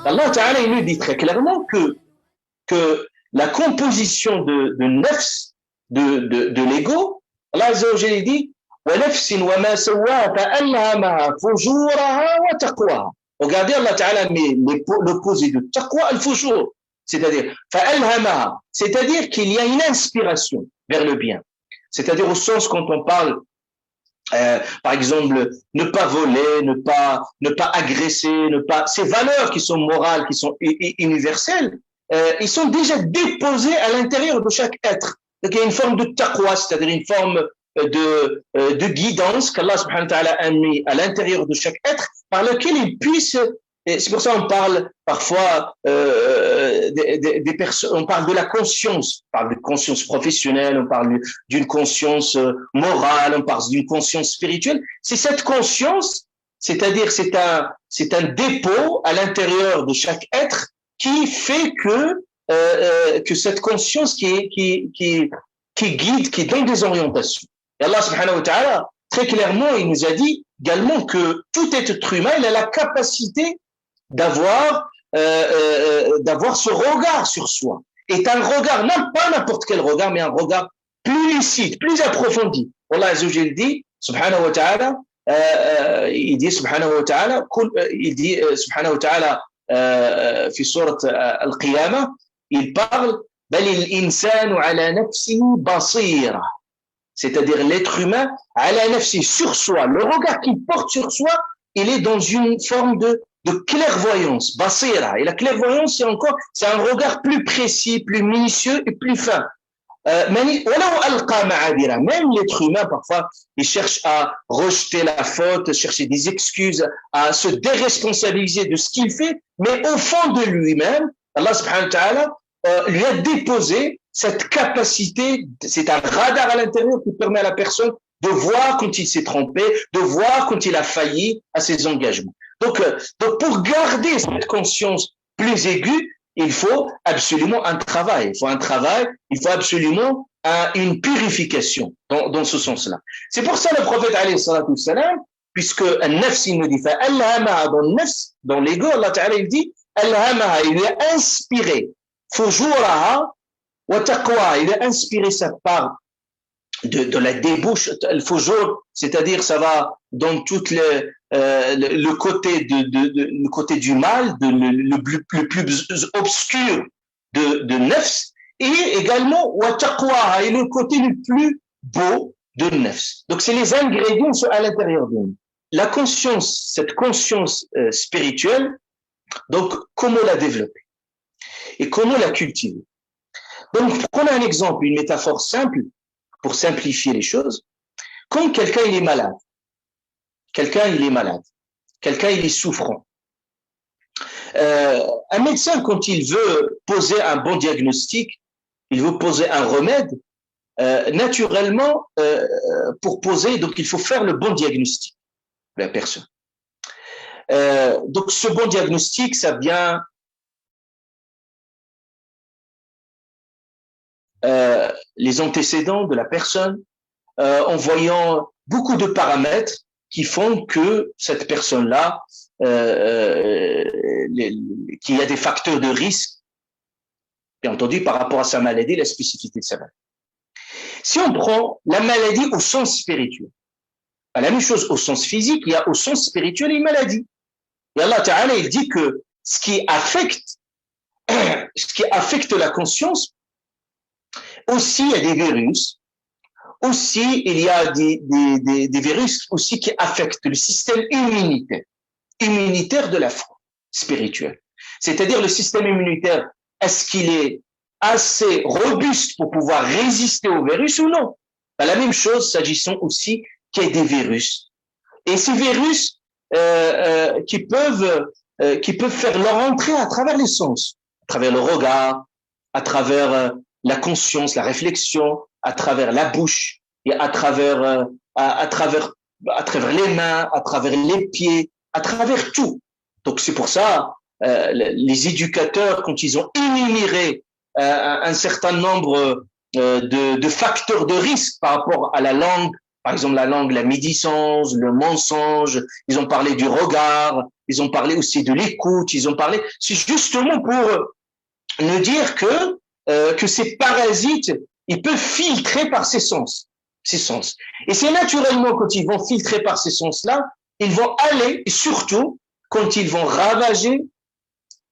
Allah Ta'ala, il nous dit très clairement que la composition de nafs, de l'ego, Allah Azza wa Jalla dit وَنَفْسٍ وَمَا سَوَّاهَا فَأَلْهَمَهَا فُجُورَهَا وَتَقْوَاهَا. Regardez, Allah Ta'ala met l'opposé de taqwa, al-fujur, c'est-à-dire فَأَلْهَمَهَا, c'est-à-dire qu'il y a une inspiration vers le bien. C'est-à-dire au sens quand on parle par exemple, ne pas voler, ne pas agresser, ces valeurs qui sont morales, qui sont universelles, ils sont déjà déposés à l'intérieur de chaque être. Donc il y a une forme de taqwa, c'est-à-dire une forme de guidance qu'Allah subhanahu wa ta'ala a mis à l'intérieur de chaque être, par lequel il puisse. Et c'est pour ça qu'on parle parfois des personnes, on parle de la conscience, on parle de conscience professionnelle, on parle d'une conscience morale, on parle d'une conscience spirituelle. C'est cette conscience, c'est-à-dire c'est un dépôt à l'intérieur de chaque être qui fait que cette conscience qui guide, qui donne des orientations. Et Allah subhanahu wa ta'ala, très clairement, il nous a dit également que tout être humain, il a la capacité d'avoir ce regard sur soi. Et un regard, non pas n'importe quel regard, mais un regard plus lucide, plus approfondi. Allah Azza wa Jalla dit, subhanahu wa ta'ala, il dit subhanahu wa ta'ala, subhanahu wa ta'ala, fi surat al-Qiyamah, il parle, bal al-insanu ala nafsihi basira. C'est-à-dire l'être humain, ala nafsi, sur soi, le regard qu'il porte sur soi, il est dans une forme de clairvoyance, basira. Et la clairvoyance, c'est un regard plus précis, plus minutieux et plus fin. Même l'être humain, parfois, il cherche à rejeter la faute, chercher des excuses, à se déresponsabiliser de ce qu'il fait, mais au fond de lui-même, Allah subhanahu wa ta'ala lui a déposé cette capacité, c'est un radar à l'intérieur qui permet à la personne de voir quand il s'est trompé, de voir quand il a failli à ses engagements. Donc pour garder cette conscience plus aiguë, il faut absolument un travail. Il faut absolument une purification dans ce sens-là. C'est pour ça le prophète alayhi salatu wassalam, puisque al-nafs, il nous dit, al-hamaha dans le nafs, dans l'ego, Allah Ta'ala, il dit, al-hamaha, il est inspiré, fujuraha wa taqwa, il a inspiré cette part de la débauche, le fujur, c'est-à-dire ça va dans tout le côté du mal, le plus obscur de nafs, et également wa taqwa, et le côté le plus beau de nafs. Donc c'est les ingrédients sont à l'intérieur de nous. La conscience, cette conscience spirituelle, donc comment la développer et comment la cultiver. Donc prenons un exemple, une métaphore simple pour simplifier les choses. Quand quelqu'un il est malade, quelqu'un il est souffrant. Un médecin, quand il veut poser un bon diagnostic, il veut poser un remède, naturellement, pour poser, donc il faut faire le bon diagnostic de la personne. Donc ce bon diagnostic, ça vient les antécédents de la personne, en voyant beaucoup de paramètres qui font que cette personne-là, qu'il y a des facteurs de risque, bien entendu, par rapport à sa maladie, la spécificité de sa maladie. Si on prend la maladie au sens spirituel, la même chose au sens physique, il y a au sens spirituel une maladie. Et Allah Ta'ala, il dit que ce qui affecte la conscience, aussi il y a des virus, aussi il y a des virus aussi qui affectent le système immunitaire de la foi spirituelle. C'est-à-dire le système immunitaire, est-ce qu'il est assez robuste pour pouvoir résister aux virus ou non? La même chose s'agissant aussi qu'il y ait des virus. Et ces virus qui peuvent faire leur entrée à travers les sens, à travers le regard, à travers la conscience, la réflexion, à travers la bouche et à travers les mains, à travers les pieds, à travers tout. Donc c'est pour ça les éducateurs, quand ils ont énuméré un certain nombre de facteurs de risque par rapport à la langue, par exemple la langue, la médisance, le mensonge, ils ont parlé du regard, ils ont parlé aussi de l'écoute, ils ont parlé, c'est justement pour nous dire que ces parasites, ils peuvent filtrer par ces sens. Ces sens. Et c'est naturellement quand ils vont filtrer par ces sens-là, ils vont aller, et surtout quand ils vont ravager,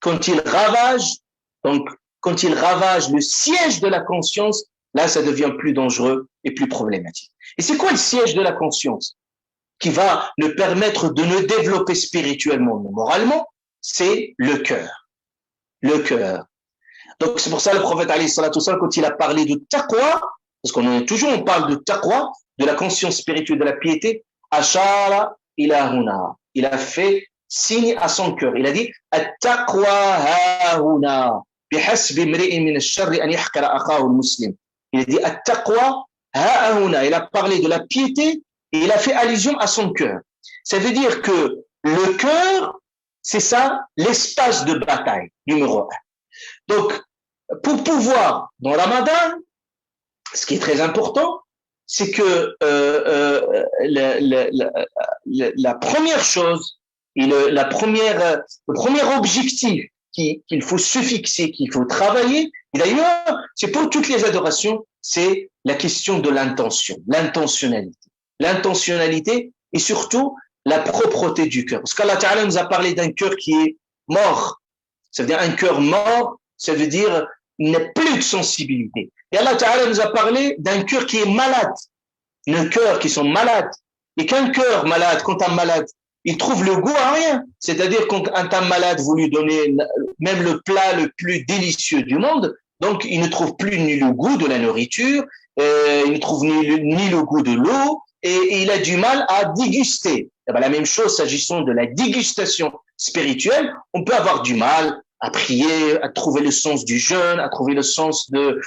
quand ils ravagent, donc quand ils ravagent le siège de la conscience, là ça devient plus dangereux et plus problématique. Et c'est quoi le siège de la conscience qui va nous permettre de nous développer spirituellement, moralement? C'est le cœur. Le cœur. Donc c'est pour ça le prophète alayhi salatu wassalam, quand il a parlé de taqwa, parce qu'on est toujours, on parle de taqwa, de la conscience spirituelle, de la piété, ashara ila huna. Il a fait signe à son cœur. Il a dit at-taqwa ha-huna bihasbi imri'in min ash-sharri an yahqira akhahu al-muslim. Il a dit at-taqwa ha-huna. Il a parlé de la piété et il a fait allusion à son cœur. Ça veut dire que le cœur, c'est ça l'espace de bataille numéro 1. Donc pour pouvoir dans Ramadan, ce qui est très important, c'est que la première chose et le premier objectif qu'il faut se fixer, qu'il faut travailler, et d'ailleurs, c'est pour toutes les adorations, c'est la question de l'intention, l'intentionnalité. L'intentionnalité et surtout la propreté du cœur. Parce qu'Allah Ta'ala nous a parlé d'un cœur qui est mort. Ça veut dire un cœur mort, ça veut dire il n'y a plus de sensibilité. Et Allah Ta'ala nous a parlé d'un cœur qui est malade. Nos cœurs qui sont malades. Et qu'un cœur malade, quand un malade, il trouve le goût à rien. C'est-à-dire quand un malade, vous lui donnez même le plat le plus délicieux du monde, donc il ne trouve plus ni le goût de la nourriture, il ne trouve ni le goût de l'eau, et il a du mal à déguster. Et bien, la même chose s'agissant de la dégustation spirituelle, on peut avoir du mal à prier, à trouver le sens du jeûne, à trouver le sens de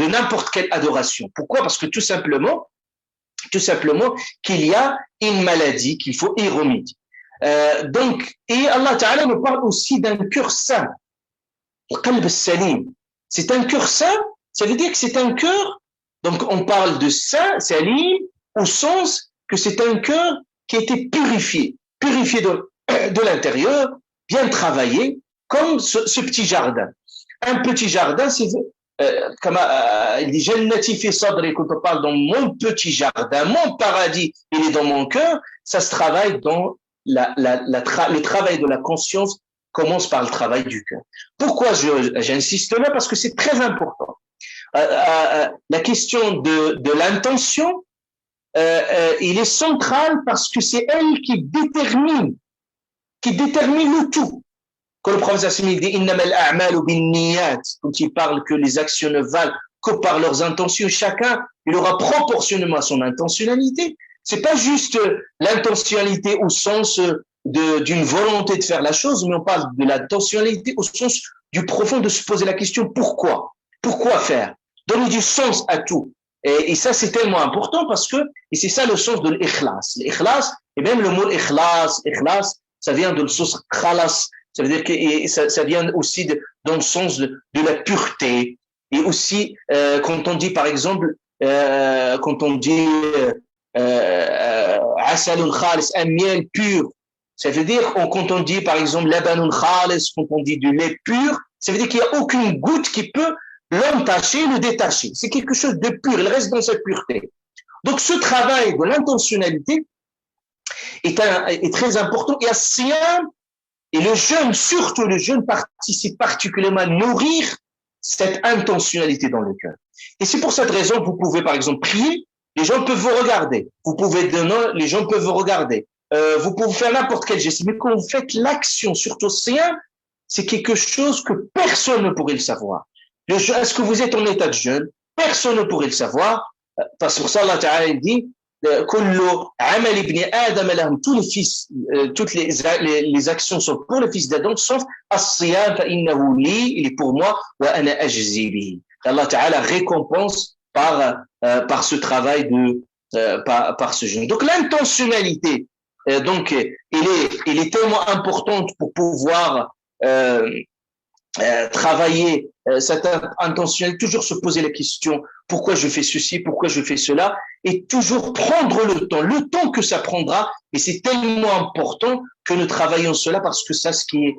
n'importe quelle adoration. Pourquoi? Parce que tout simplement qu'il y a une maladie qu'il faut y remédier. Donc, et Allah Ta'ala nous parle aussi d'un cœur sain. Le qalb salim. C'est un cœur sain, ça veut dire que c'est un cœur, donc on parle de sain, salim, au sens que c'est un cœur qui a été purifié de l'intérieur, bien travaillé, comme ce petit jardin. Un petit jardin, c'est comme il dit Jannati fi sadri, quand on parle dans mon petit jardin, mon paradis, il est dans mon cœur, ça se travaille dans le travail de la conscience commence par le travail du cœur. Pourquoi j'insiste là? Parce que c'est très important. La question de l'intention, il est central parce que c'est elle qui détermine le tout. Quand le prophète sallallahu dit innamal a'malu binniyat, quand il parle que les actions ne valent que par leurs intentions, chacun il aura proportionnellement à son intentionnalité. C'est pas juste l'intentionnalité au sens d'une volonté de faire la chose, mais on parle de l'intentionnalité au sens du profond de se poser la question pourquoi faire, donner du sens à tout. Et ça, c'est tellement important parce que, et c'est ça le sens de l'ikhlas. L'ikhlas, et même le mot ikhlas, ça vient de le sens khalas. Ça veut dire que ça vient aussi dans le sens de la pureté. Et aussi, quand on dit, par exemple, quand on dit asalun khalis, un miel pur, ça veut dire, quand on dit, par exemple, labanun khalis, quand on dit du lait pur, ça veut dire qu'il n'y a aucune goutte qui peut l'entacher, le détacher. C'est quelque chose de pur, il reste dans sa pureté. Donc, ce travail de l'intentionnalité est très important. Et as-siyam, et le jeûne, surtout le jeûne, participe particulièrement à nourrir cette intentionnalité dans le cœur. Et c'est pour cette raison que vous pouvez, par exemple, prier, les gens peuvent vous regarder. Vous pouvez donner, les gens peuvent vous regarder. Vous pouvez faire n'importe quel geste. Mais quand vous faites l'action, surtout siyam, c'est quelque chose que personne ne pourrait le savoir. Est-ce que vous êtes en état de jeûne? Personne ne pourrait le savoir. Parce que pour ça, Allah Ta'ala dit tous les fils, toutes les actions sont pour le fils d'Adam, sauf as-siyam fa innahu li, il est pour moi, wa ana ajzi bihi. Allah Ta'ala récompense par ce travail par ce jeûne. Donc l'intentionnalité, donc elle est tellement importante pour pouvoir travailler cette intentionnalité, toujours se poser la question pourquoi je fais ceci, pourquoi je fais cela, et toujours prendre le temps que ça prendra. Et c'est tellement important que nous travaillons cela parce que ça, ce qui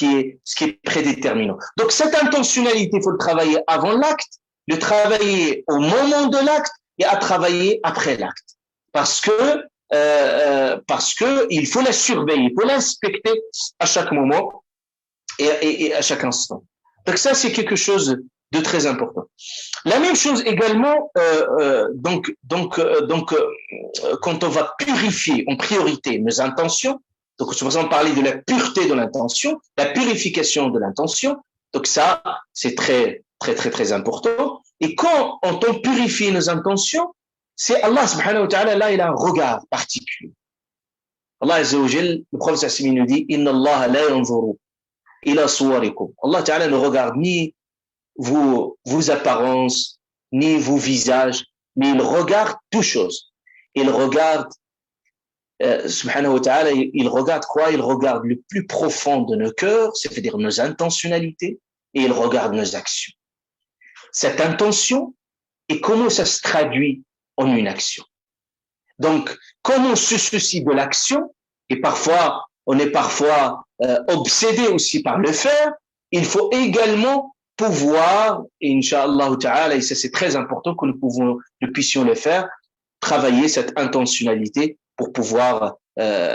est prédéterminant. Donc cette intentionnalité, il faut le travailler avant l'acte, le travailler au moment de l'acte et à travailler après l'acte, parce que il faut la surveiller, il faut l'inspecter à chaque moment et à chaque instant. Donc ça, c'est quelque chose de très important. La même chose également, quand on va purifier en priorité nos intentions, donc je vais parler de la pureté de l'intention, la purification de l'intention. Donc ça, c'est très important. Et quand on purifie nos intentions, c'est Allah subhanahu wa ta'ala, là, il a un regard particulier. Allah azza wa jal, le prophète sallallahu nous dit, Inna Allah la yanzuru ila suwarikum. Allah ta'ala ne regarde ni vos apparences, ni vos visages, mais il regarde toutes choses. Il regarde, subhanahu wa ta'ala, il regarde quoi? Il regarde le plus profond de nos cœurs, c'est-à-dire nos intentionnalités, et il regarde nos actions. Cette intention, et comment ça se traduit en une action. Donc, comme on se soucie de l'action, et parfois, on est obsédé aussi par le faire, il faut également pouvoir, et Inch'Allah ta'ala, et ça c'est très important que nous puissions le faire, travailler cette intentionnalité pour pouvoir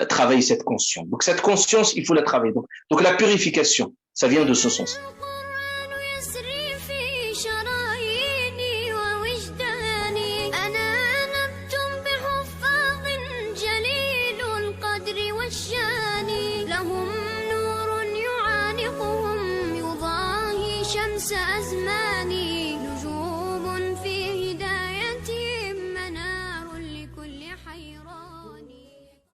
travailler cette conscience. Donc cette conscience, il faut la travailler. Donc la purification, ça vient de ce sens. لهم نور يعانقهم يضاهي شمس أزمان